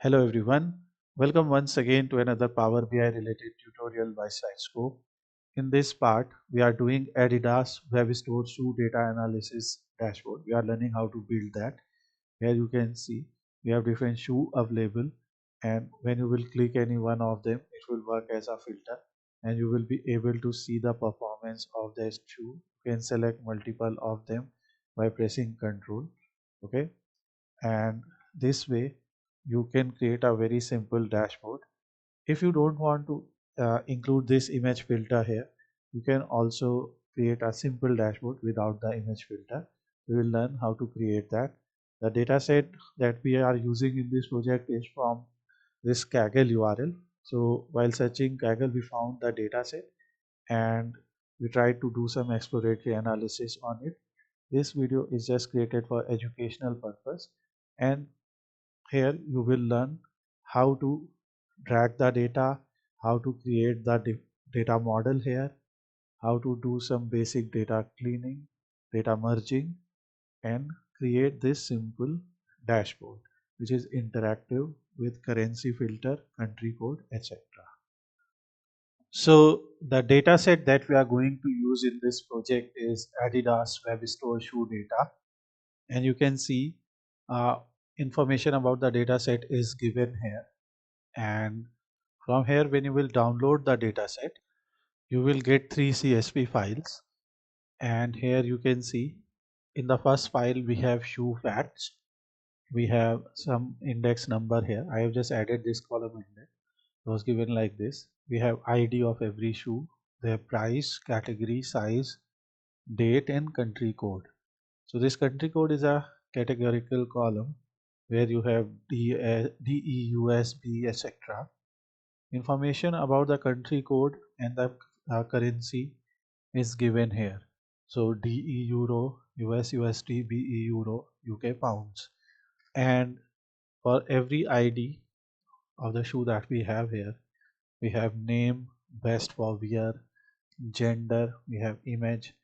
Hello everyone, welcome once again to another Power BI related tutorial by SiteScope. In this part, we are doing Adidas Webstore shoe data analysis dashboard. We are learning how to build that. Here you can see we have different shoe available, and when you will click any one of them, it will work as a filter and you will be able to see the performance of the shoe. You can select multiple of them by pressing Ctrl. Okay, and this way you can create a very simple dashboard. If you don't want to include this image filter here, you can also create a simple dashboard without the image filter. We will learn how to create that. The dataset that we are using in this project is from this Kaggle URL. So while searching Kaggle, we found the dataset and we tried to do some exploratory analysis on it. This video is just created for educational purpose, and here you will learn how to drag the data, how to create the data model here, how to do some basic data cleaning, data merging, and create this simple dashboard which is interactive with currency filter, country code, etc. So the data set that we are going to use in this project is Adidas Webstore shoe data, and you can see uh, information about the data set is given here. And from here, when you will download the data set, you will get three CSV files. And here you can see in the first file we have shoe facts, we have some index number here. I have just added this column index. It was given like this. We have ID of every shoe, their price, category, size, date, and country code. So this country code is a categorical column where you have DEUSB, etc. Information about the country code and the currency is given here. So DE Euro, US USD, BE Euro, UK Pounds. And for every ID of the shoe that we have here, we have name, best for wear, gender, we have image,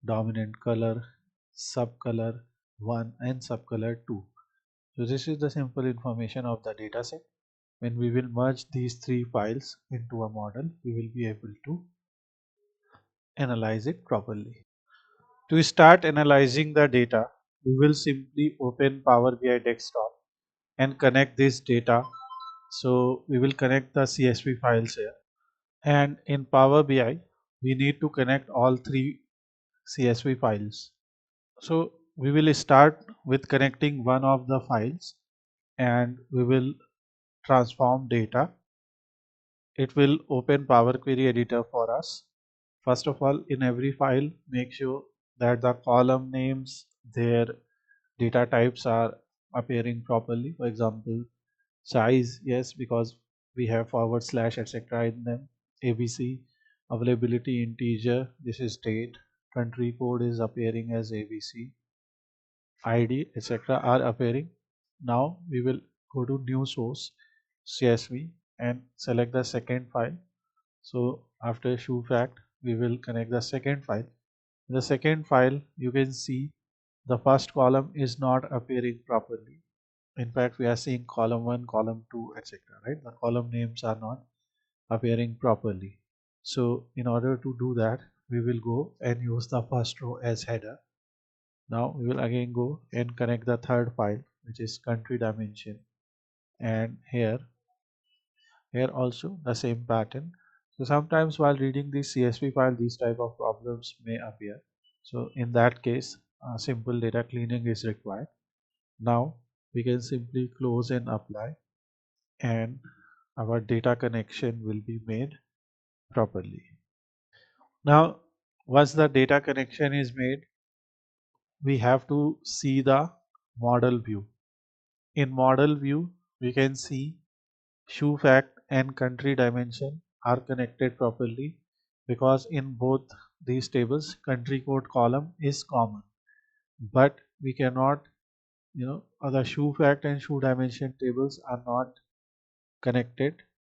dominant color, subcolor 1 and subcolor 2. So this is the simple information of the dataset. When we will merge these three files into a model, we will be able to analyze it properly. To start analyzing the data, we will simply open Power BI desktop and connect this data. So we will connect the CSV files here. And in Power BI, we need to connect all three CSV files. So we will start with connecting one of the files and we will transform data. It will open Power Query Editor for us. First of all, in every file, make sure that the column names, their data types are appearing properly. For example, size, yes, because we have forward slash etc in them. ABC, availability integer, this is date. Country code is appearing as ABC. ID, etc. are appearing. Now we will go to new source CSV and select the second file. So after shoe fact, we will connect the second file. In the second file, you can see the first column is not appearing properly. In fact, we are seeing column 1, column 2, etc. Right? The column names are not appearing properly. So in order to do that, we will go and use the first row as header. Now we will again go and connect the third file, which is country dimension, and here also the same pattern. So sometimes while reading the CSV file, these type of problems may appear. So in that case, simple data cleaning is required. Now we can simply close and apply, and our data connection will be made properly. Now once the data connection is made, we have to see the model view. In model view, we can see shoe fact and country dimension are connected properly, because in both these tables country code column is common, but we cannot, the shoe fact and shoe dimension tables are not connected,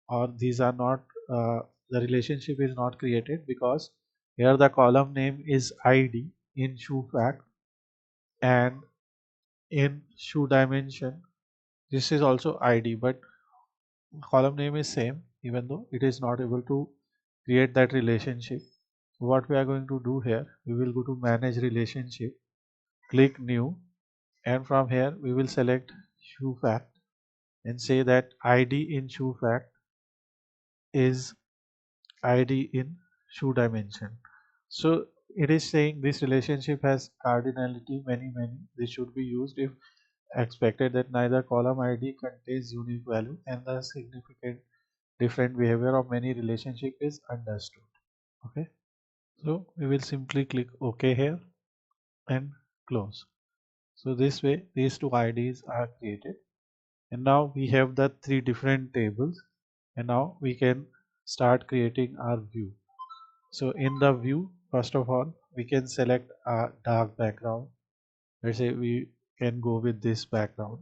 or these are not the relationship is not created, because here the column name is ID in shoe fact, and in shoe dimension This is also ID, but column name is same, even though it is not able to create that relationship. So what we are going to do here, we will go to manage relationship, click new, and from here we will select shoe fact and say that ID in shoe fact is ID in shoe dimension. So it is saying this relationship has cardinality many. This should be used if expected that neither column ID contains unique value and the significant different behavior of many relationship is understood. Okay, so we will simply click OK here and close. So this way these two IDs are created, and now we have the three different tables, and now we can start creating our view. So in the view, first of all, we can select a dark background. Let's say we can go with this background,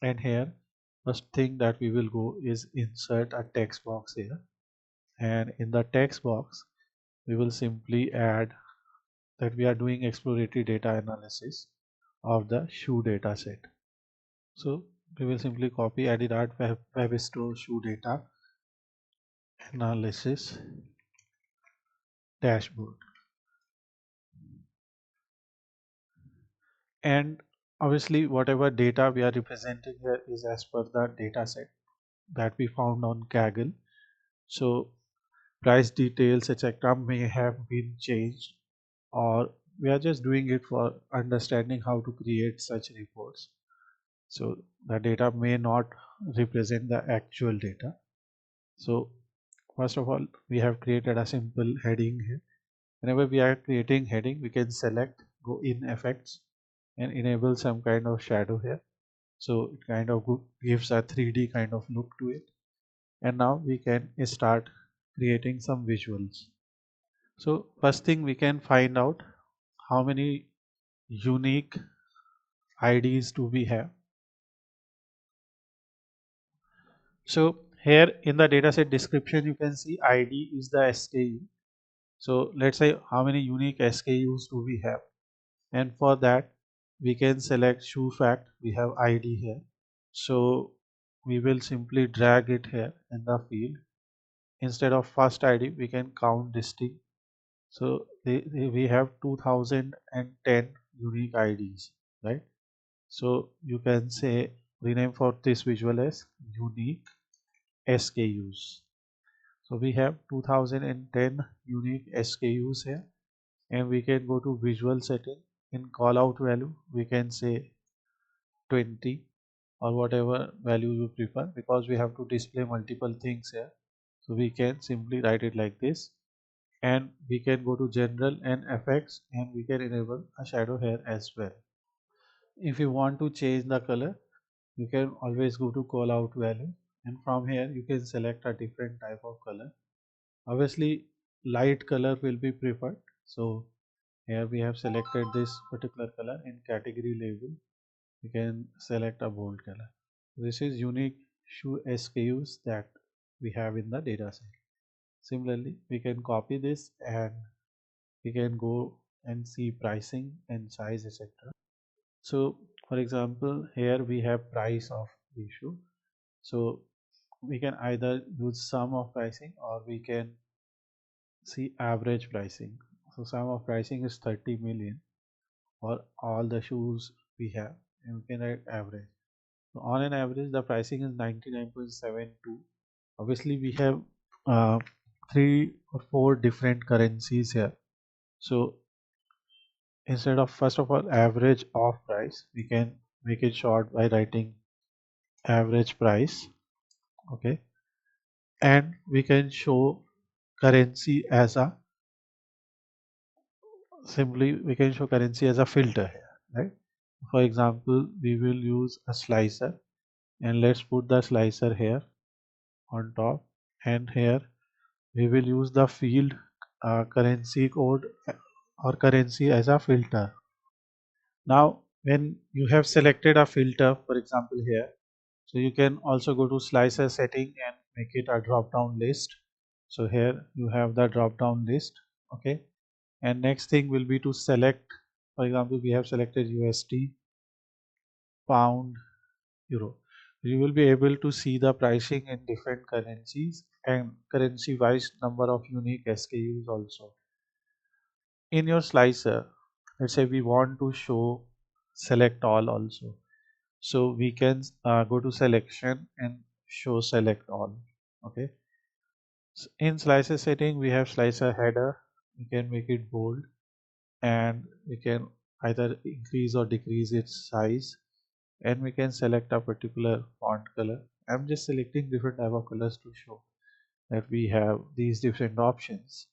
and here first thing that we will go is insert a text box here, and in the text box we will simply add that we are doing exploratory data analysis of the shoe data set. So we will simply copy Adidas Webstore shoe data analysis dashboard, and obviously whatever data we are representing here is as per the data set that we found on Kaggle. So price details etc may have been changed, or we are just doing it for understanding how to create such reports. So the data may not represent the actual data. So first of all, we have created a simple heading here. Whenever we are creating heading, we can select, go in effects, and enable some kind of shadow here. So it kind of gives a 3D kind of look to it. And now we can start creating some visuals. So first thing, we can find out how many unique IDs do we have. So here in the dataset description, you can see ID is the SKU. So let's say how many unique SKUs do we have, and for that we can select shoe fact. We have ID here, so we will simply drag it here in the field. Instead of first ID, we can count distinct. So we have 2010 unique IDs, right? So you can say rename for this visual as unique SKUs. So we have 2010 unique SKUs here, and we can go to visual setting. In call out value we can say 20 or whatever value you prefer, because we have to display multiple things here. So we can simply write it like this, and we can go to general and effects, and we can enable a shadow here as well. If you want to change the color, you can always go to call out value, and from here you can select a different type of color. Obviously light color will be preferred, so here we have selected this particular color. In category label you can select a bold color. This is unique shoe SKUs that we have in the dataset. Similarly, we can copy this and we can go and see pricing and size etc. So for example, here we have price of the shoe. So we can either use sum of pricing, or we can see average pricing. So sum of pricing is 30 million for all the shoes we have, and we can write average. So on an average the pricing is 99.72. Obviously we have uh, 3 or 4 different currencies here. So instead of first of all average of price, we can make it short by writing average price. Okay, and we can show currency as a, simply we can show currency as a filter here, right? For example, we will use a slicer, and let's put the slicer here on top, and here we will use the field currency code or currency as a filter. Now when you have selected a filter, for example here, so you can also go to slicer setting and make it a drop down list. So here you have the drop down list. Okay, and next thing will be to select, for example we have selected USD, pound, euro. You will be able to see the pricing in different currencies and currency wise number of unique SKUs also. In your slicer, let's say we want to show select all also. So we can go to selection and show select all. Okay. In slicer setting, we have slicer header. We can make it bold and we can either increase or decrease its size, and we can select a particular font color. I'm just selecting different type of colors to show that we have these different options.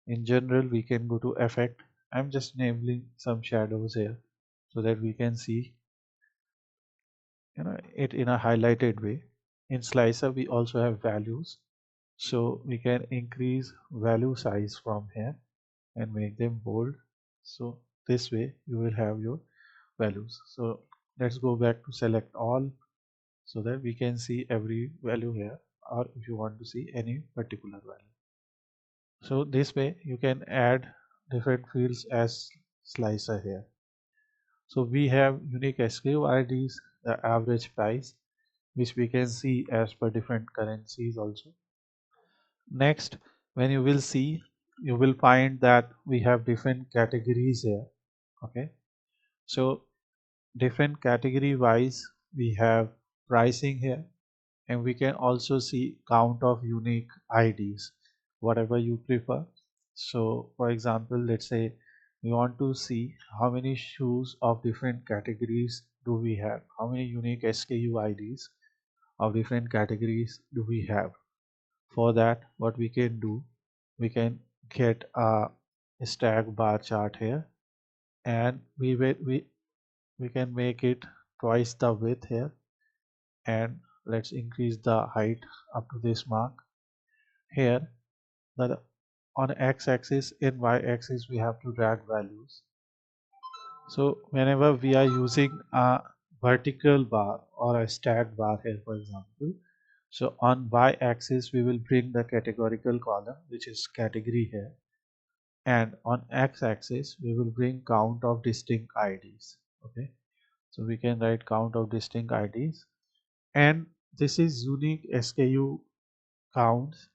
In general, we can go to effect. I'm just enabling some shadows here so that we can see it in a highlighted way. In slicer, we also have values, so we can increase value size from here and make them bold. So this way you will have your values. So let's go back to select all so that we can see every value here, or if you want to see any particular value. So this way you can add different fields as slicer here. So we have unique SKU IDs, the average price, which we can see as per different currencies also. Next, when you will see, you will find that we have different categories here. Okay, so different category wise we have pricing here, and we can also see count of unique IDs, whatever you prefer. So for example, let's say we want to see how many shoes of different categories do we have, how many unique SKU IDs of different categories do we have. For that, what we can do, we can get a stack bar chart here, and we can make it twice the width here, and let's increase the height up to this mark. Here the on x-axis and y-axis we have to drag values. So whenever we are using a vertical bar or a stacked bar here, for example, so on y-axis we will bring the categorical column, which is category here, and on x-axis we will bring count of distinct IDs. Okay, so we can write count of distinct IDs, and this is unique SKU counts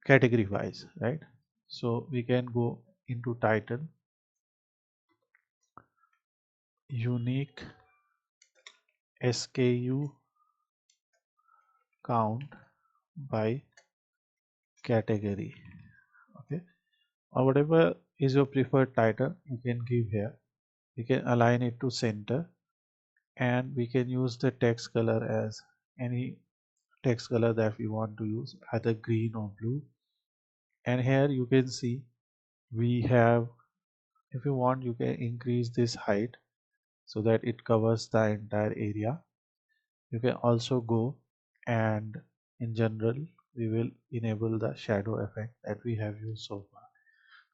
category wise, right? So we can go into title, unique SKU count by category. Okay, or whatever is your preferred title you can give here. We can align it to center, and we can use the text color as any text color that we want to use, either green or blue. And here you can see we have, if you want, you can increase this height so that it covers the entire area. You can also go, and in general we will enable the shadow effect that we have used so far.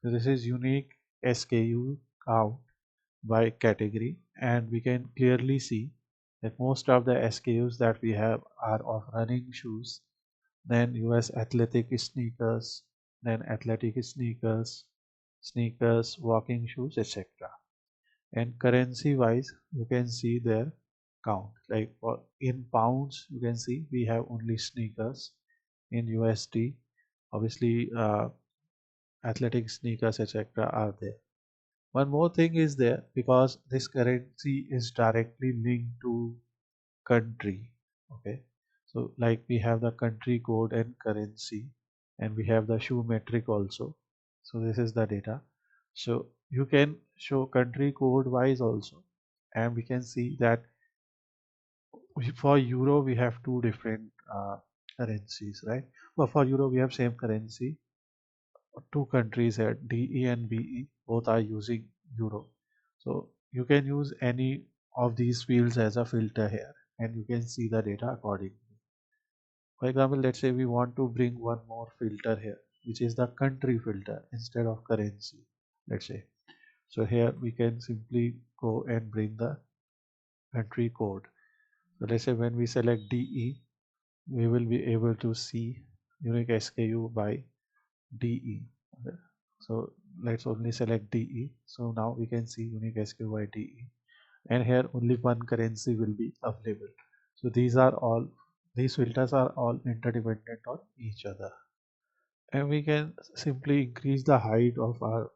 So this is unique SKU count by category, and we can clearly see that most of the SKUs that we have are of running shoes, then US athletic sneakers, then athletic sneakers, walking shoes, etc. And currency wise you can see their count, like for in pounds you can see we have only sneakers. In USD, obviously athletic sneakers, etc. are there. One more thing is there, because this currency is directly linked to country. Okay, so like we have the country code and currency, and we have the shoe metric also. So this is the data. So you can show country code wise also, and we can see that for euro we have two different currencies, right? But for euro we have same currency, two countries here, DE and BE, both are using euro. So you can use any of these fields as a filter here, and you can see the data accordingly. For example, let's say we want to bring one more filter here, which is the country filter instead of currency, let's say. So here we can simply go and bring the country code. So let's say when we select DE, we will be able to see unique SKU by DE. Okay. So let's only select DE. So now we can see unique SKU by DE, and here only one currency will be available. So these filters are all interdependent on each other, and we can simply increase the height of our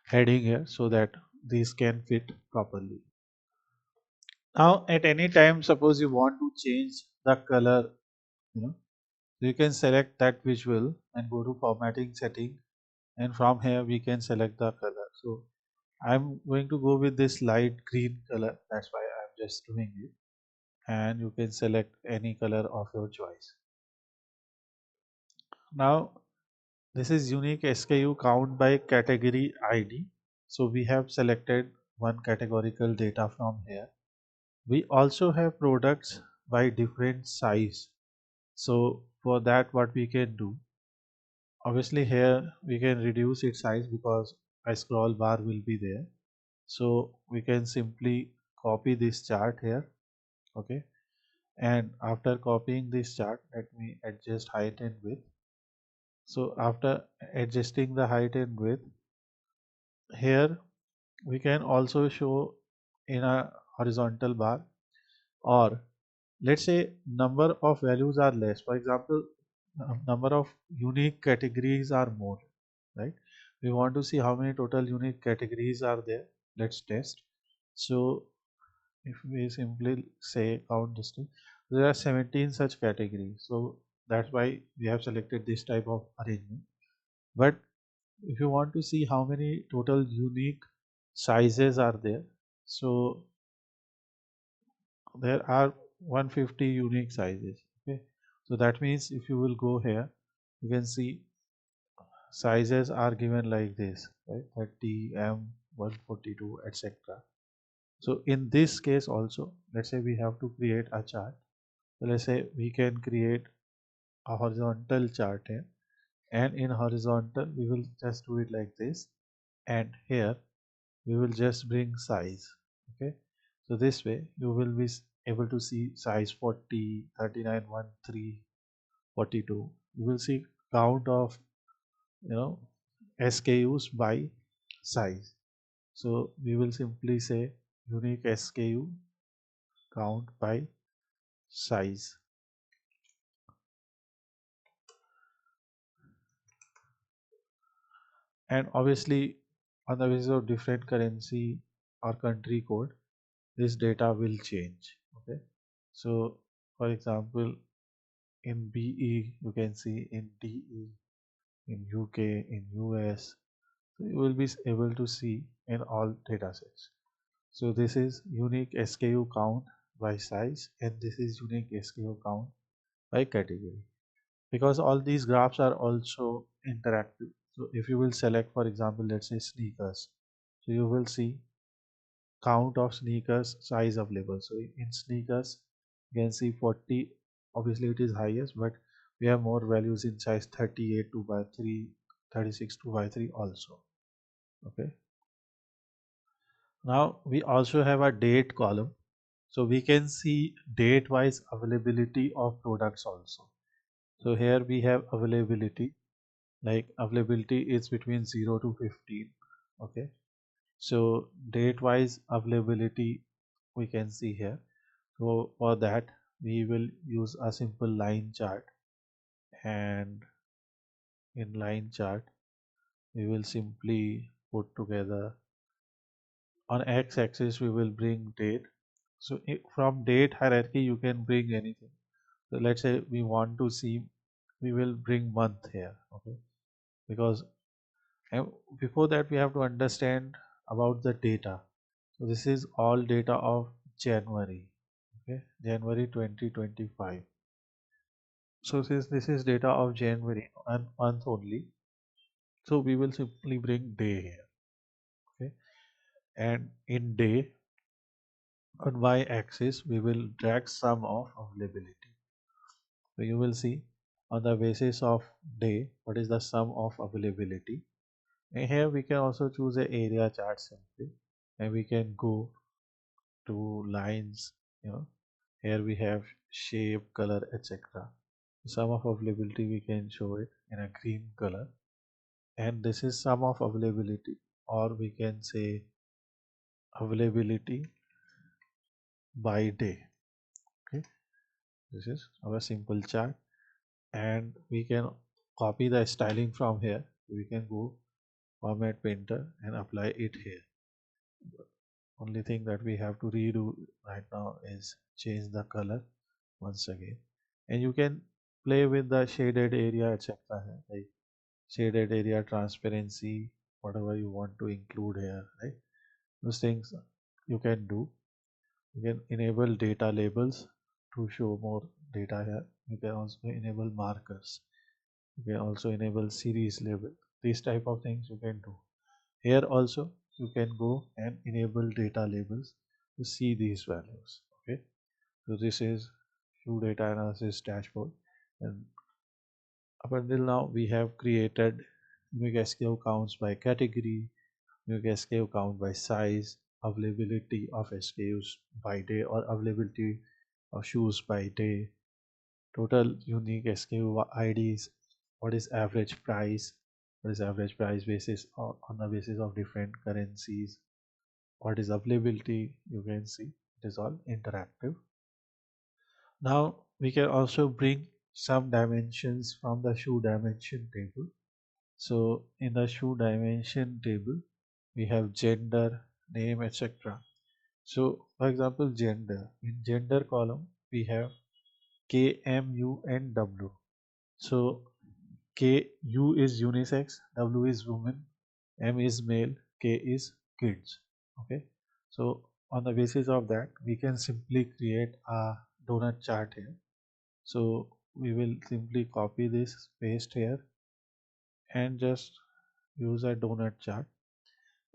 heading here so that these can fit properly. Now at any time, suppose you want to change the color, you know you can select that visual and go to formatting setting, and from here we can select the color. So I'm going to go with this light green color, that's why I'm just doing it, and you can select any color of your choice. Now this is unique SKU count by category ID. So we have selected one categorical data from here. We also have products by different size. So for that, what we can do, obviously here we can reduce its size because a scroll bar will be there. So we can simply copy this chart here. Okay. And after copying this chart, let me adjust height and width. So after adjusting the height and width, here we can also show in a horizontal bar, or let's say number of values are less. For example, number of unique categories are more, right? We want to see how many total unique categories are there. Let's test. So if we simply say count this thing, there are 17 such categories. So that's why we have selected this type of arrangement. But if you want to see how many total unique sizes are there, so there are 150 unique sizes. Okay, so that means if you will go here, you can see sizes are given like this, right? 30 m 142 etc. So in this case also, let's say we have to create a chart. So let's say we can create a horizontal chart here, and in horizontal we will just do it like this, and here we will just bring size. Okay, so this way you will be able to see size 40, 39, 13, 42. You will see count of you know SKUs by size. So we will simply say unique SKU count by size. And obviously on the basis of different currency or country code, this data will change. Okay, so for example, in BE you can see, in DE, in UK, in US, so you will be able to see in all datasets. So this is unique SKU count by size, and this is unique SKU count by category, because all these graphs are also interactive. So if you will select, for example, let's say sneakers, so you will see count of sneakers, size available. So in sneakers you can see 40, obviously it is highest, but we have more values in size 38 2 by 3, 36 2 by 3 also. Okay, now we also have a date column, so we can see date wise availability of products also. So here we have availability, like availability is between 0 to 15. Okay, so date wise availability we can see here. So for that we will use a simple line chart, and in line chart we will simply put together, on x-axis we will bring date. So from date hierarchy you can bring anything. So let's say we want to see, we will bring month here. Okay, because and before that we have to understand about the data. So this is all data of January. Okay, January 2025. So since this is data of January and month only, so we will simply bring day here. Okay, and in day, on y-axis we will drag sum of availability. So you will see on the basis of day what is the sum of availability. And here we can also choose a area chart simply, and we can go to lines. Here we have shape, color, etc. Sum of availability we can show it in a green color, and this is sum of availability, or we can say availability by day. Okay, this is our simple chart, and we can copy the styling from here. We can go format painter and apply it here. Only thing that we have to redo right now is change the color once again, and you can play with the shaded area, etc. Like shaded area, transparency, whatever you want to include here, right? Those things you can do. You can enable data labels to show more data here. You can also enable markers. You can also enable series label. These type of things you can do. Here also you can go and enable data labels to see these values. Okay, so this is shoe data analysis dashboard, and up until now we have created unique SKU counts by category, unique SKU count by size, availability of SKUs by day or availability of shoes by day, total unique SKU IDs, what is average price, what is average price basis on the basis of different currencies, what is availability. You can see it is all interactive. Now we can also bring some dimensions from the shoe dimension table. So in the shoe dimension table we have gender, name, etc. So for example, gender, in gender column we have K, M, U and W. So K, U is unisex, W is woman, M is male, K is kids. Okay, so on the basis of that we can simply create a donut chart here. So we will simply copy this, paste here, and just use a donut chart.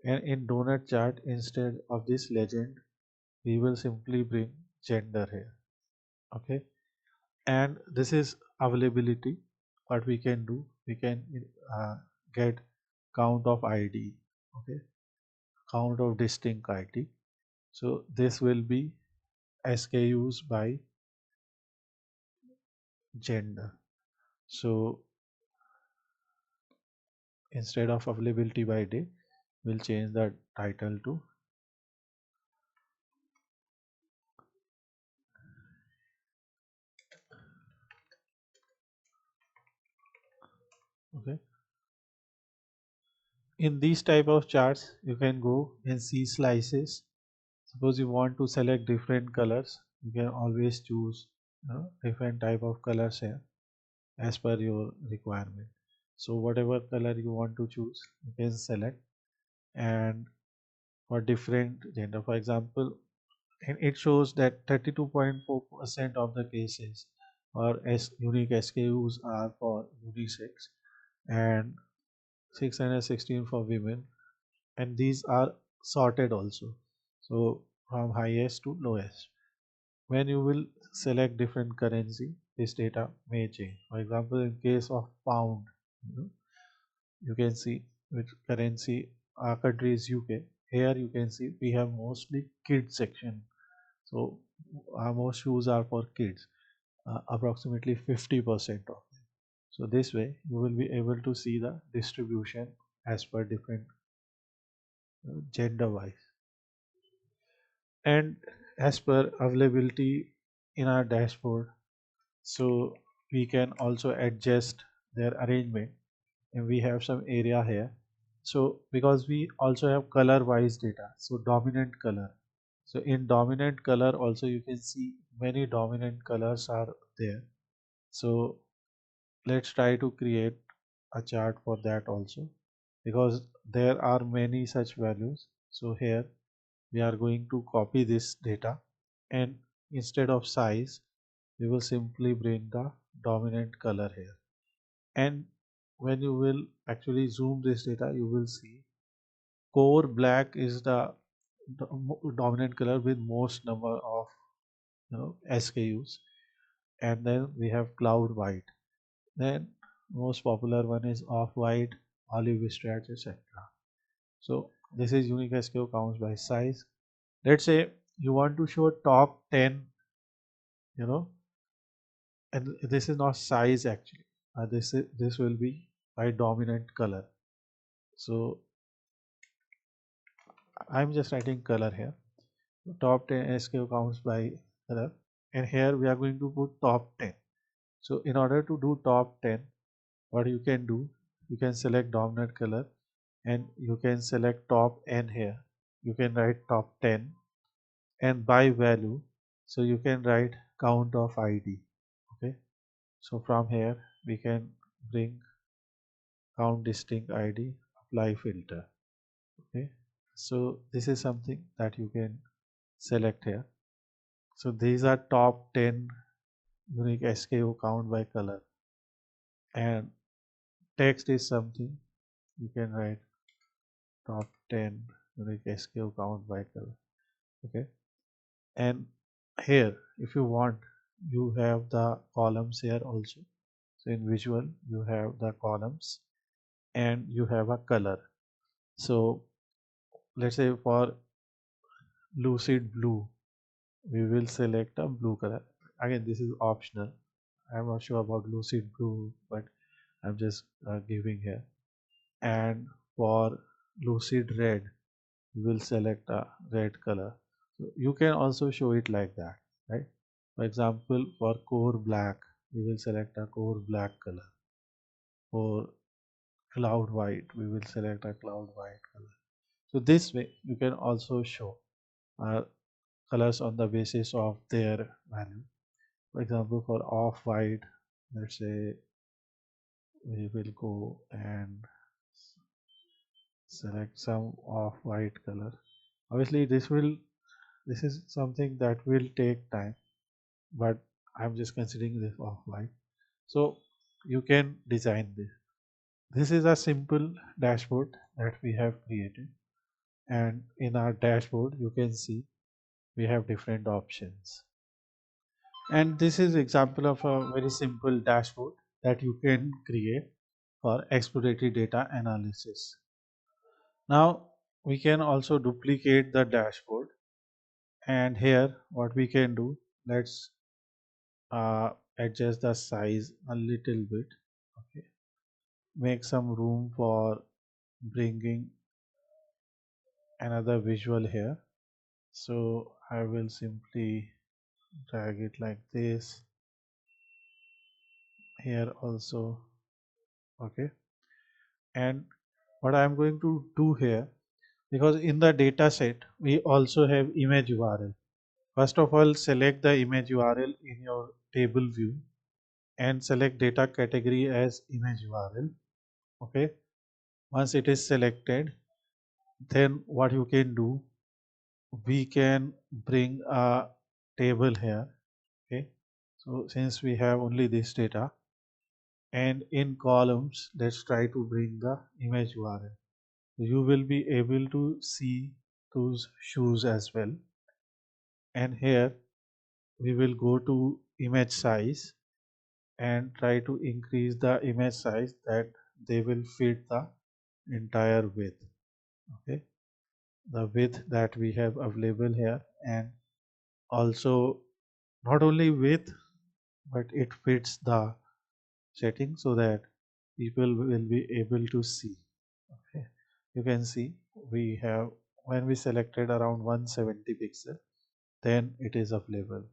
And in donut chart, instead of this legend, we will simply bring gender here. Okay, and this is availability. What we can do, we can uh, get count of ID. Okay, count of distinct ID. So this will be SKUs by gender. So instead of availability by day, we'll change the title to, okay. In these type of charts you can go and see slices. Suppose you want to select different colors, you can always choose different type of colors here as per your requirement. So whatever color you want to choose you can select, and for different gender, for example, and it shows that 32.4% of the cases or unique SKUs are for unisex and 616 for women, and these are sorted also, so from highest to lowest. When you will select different currency, this data may change. For example, in case of pound, you, know, you can see which currency, our country is UK. Here you can see we have mostly kids section, so our most shoes are for kids, approximately 50% of them. So this way you will be able to see the distribution as per different gender wise, and as per availability in our dashboard. So we can also adjust their arrangement, and we have some area here. So because we also have color wise data, so dominant color, so in dominant color also you can see many dominant colors are there. So let's try to create a chart for that also, because there are many such values. So here we are going to copy this data, and instead of size we will simply bring the dominant color here. And when you will actually zoom this data, you will see core black is the dominant color with most number of SKUs, and then we have cloud white, then most popular one is off white, olive stretch, etc. So this is unique SKU counts by size. Let's say you want to show top 10, you know and this is not size actually, this will be by dominant color. So I'm just writing color here, top 10 SKU counts by color. and here we are going to put top 10. So in order to do top 10, what you can do, you can select dominant color and you can select top n here. You can write top 10 and by value, so you can write count of id. Okay, so from here we can bring count distinct id, apply filter. Okay, so this is something that you can select here. So these are top 10 unique SKU count by color, and text is something you can write top 10 unique SKU count by color. Okay, and here if you want, you have the columns here also. So in visual you have the columns and you have a color. So let's say for lucid blue, we will select a blue color. Again, this is optional. I'm not sure about lucid blue, but I'm just giving here. And for lucid red, we will select a red color. So you can also show it like that, right? For example, for core black, we will select a core black color. For cloud white, we will select a cloud white color. So this way you can also show uh, colors on the basis of their value. For example, for off white, let's say we will go and select some off white color. Obviously this is something that will take time, but I'm just considering this off white. So you can design this. This is a simple dashboard that we have created, and in our dashboard you can see we have different options. And this is example of a very simple dashboard that you can create for exploratory data analysis. Now we can also duplicate the dashboard, and here what we can do, let's adjust the size a little bit. Okay, make some room for bringing another visual here. So I will simply drag it like this, here also. Okay, and what I am going to do here, because in the data set we also have image URL. First of all, select the image URL in your table view and select data category as image URL. Okay, once it is selected, then what you can do, we can bring a table here. Okay, so since we have only this data, and in columns let's try to bring the image URL. You will be able to see those shoes as well. And here we will go to image size and try to increase the image size that they will fit the entire width. Okay, the width that we have available here, and also not only width but it fits the setting so that people will be able to see. Okay, you can see we have, when we selected around 170 pixel, then it is available.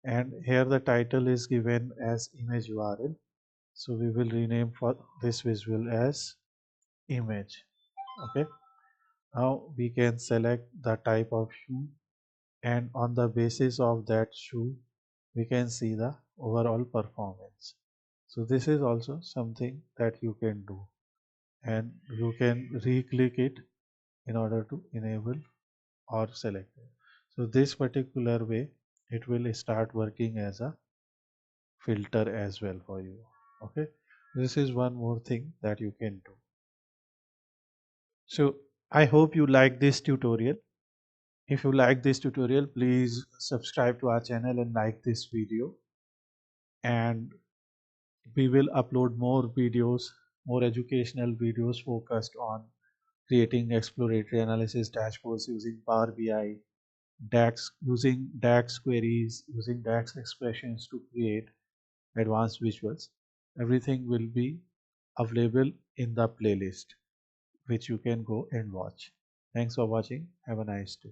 And here the title is given as image URL, so we will rename for this visual as image. Okay, now we can select the type of shoe, and on the basis of that shoe we can see the overall performance. So this is also something that you can do, and you can re-click it in order to enable or select it. So this particular way it will start working as a filter as well for you. Okay, this is one more thing that you can do. So I hope you like this tutorial. If you like this tutorial, please subscribe to our channel and like this video, and we will upload more videos, more educational videos focused on creating exploratory analysis dashboards using Power BI, DAX, using DAX queries, using DAX expressions to create advanced visuals. Everything will be available in the playlist, which you can go and watch. Thanks for watching. Have a nice day.